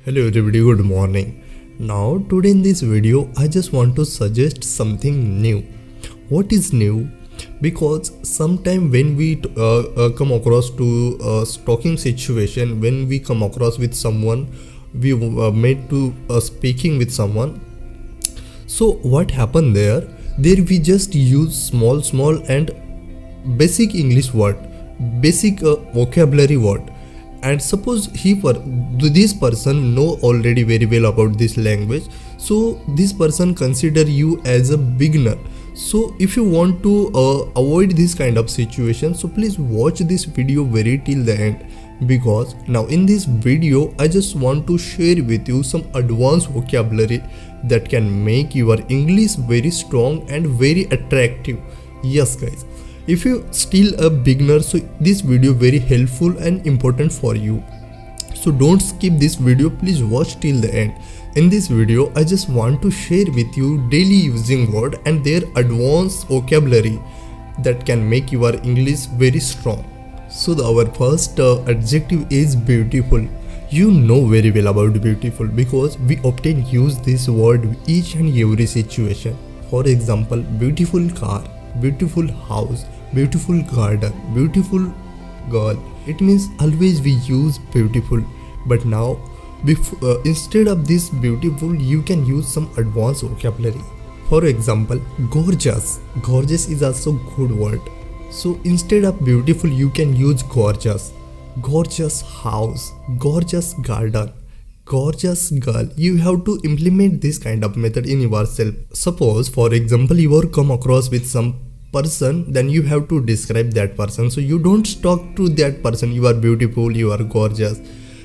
Hello everybody, good morning. Now today in this video I just want to suggest something new. What is new? Because sometime when we come across to a talking situation, when we come across with someone, we made to speaking with someone. So what happened there? There we just use small and basic English word, basic vocabulary word. And suppose this person know already very well about this language, so this person consider you as a beginner. So if you want to avoid this kind of situation, so please watch this video very till the end, because now in this video I just want to share with you some advanced vocabulary that can make your English very strong and very attractive. Yes guys, if you still a beginner, so this video very helpful and important for you. So don't skip this video, please watch till the end. In this video I just want to share with you daily using word and their advanced vocabulary that can make your English very strong. So our first adjective is beautiful. You know very well about beautiful because we often use this word each and every situation. For example, beautiful car, beautiful house, beautiful garden, beautiful girl. It means always we use beautiful. But now instead of this beautiful, you can use some advanced vocabulary. For example, gorgeous. Gorgeous is also good word. So instead of beautiful, you can use gorgeous. Gorgeous house, gorgeous garden, gorgeous girl. You have to implement this kind of method in yourself. Suppose for example you are come across with some person, then you have to describe that person. So you don't talk to that person, you are beautiful, you are gorgeous.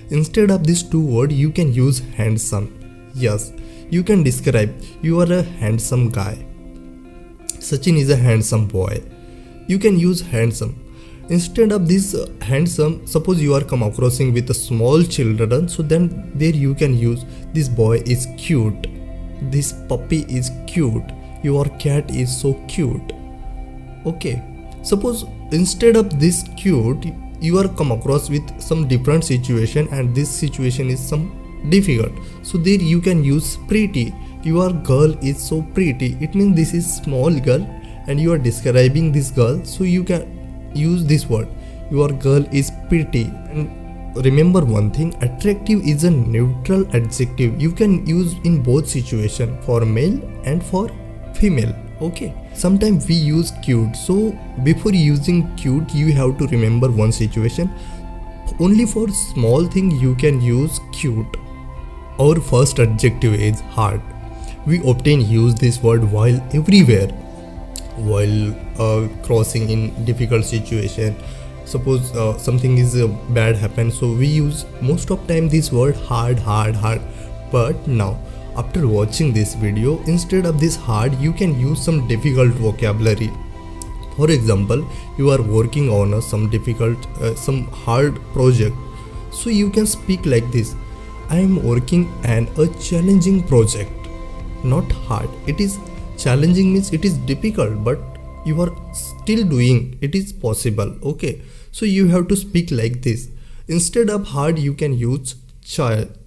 Instead of these two words, you can use handsome. Yes, you can describe you are a handsome guy. Sachin is a handsome boy. You can use handsome. Instead of this handsome, suppose you are come across with a small children, so then there you can use this boy is cute, this puppy is cute, your cat is so cute. Okay, suppose instead of this cute, you are come across with some different situation and this situation is some difficult. So there you can use pretty. Your girl is so pretty. It means this is small girl and you are describing this girl. So you can use this word. Your girl is pretty. And remember one thing, attractive is a neutral adjective. You can use in both situation, for male and for female. Okay, sometimes we use cute. So before using cute, you have to remember one situation. Only for small thing you can use cute. Our first adjective is hard. We often use this word while everywhere, while crossing in difficult situation. Suppose something is bad happen, so we use most of time this word hard. But now after watching this video, instead of this hard, you can use some difficult vocabulary. For example, you are working on some difficult, some hard project. So you can speak like this: I am working on a challenging project. Not hard. It is challenging means it is difficult, but you are still doing. It is possible. Okay. So you have to speak like this. Instead of hard, you can use child.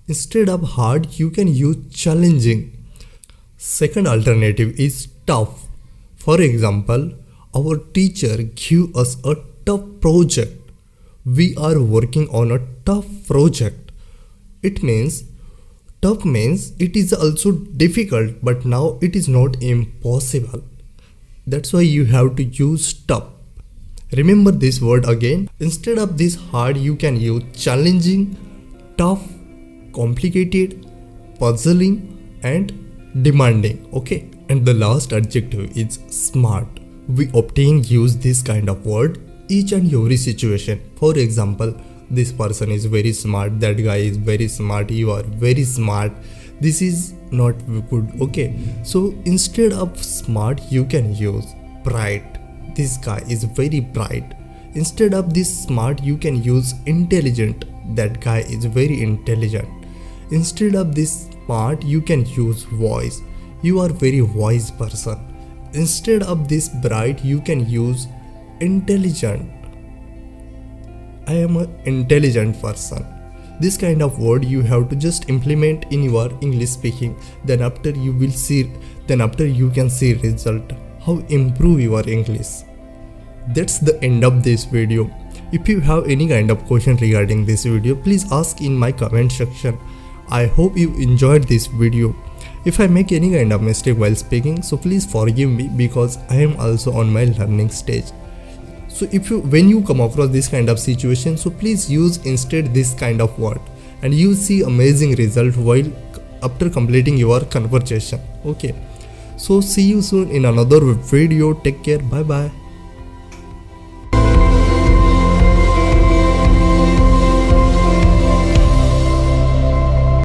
Instead of hard, you can use challenging. Second alternative is tough. For example, our teacher gave us a tough project. We are working on a tough project. It means tough means it is also difficult, but now it is not impossible. That's why you have to use tough. Remember this word again. Instead of this hard, you can use challenging, tough, complicated, puzzling and demanding. Okay, and the last adjective is smart. We often use this kind of word each and every situation. For example, this person is very smart, that guy is very smart, you are very smart. This is not good. Okay, so instead of smart, you can use bright. This guy is very bright. Instead of this smart, you can use intelligent. That guy is very intelligent. Instead of this smart, you can use wise. You are very wise person. Instead of this bright, you can use intelligent. I am an intelligent person. This kind of word you have to just implement in your English speaking. Then after you can see result, how improve your English. That's the end of this video. If you have any kind of question regarding this video, please ask in my comment section. I hope you enjoyed this video. If I make any kind of mistake while speaking, so please forgive me, because I am also on my learning stage. So when you come across this kind of situation, so please use instead this kind of word, and you see amazing result while after completing your conversation. Okay, so see you soon in another video. Take care. Bye bye.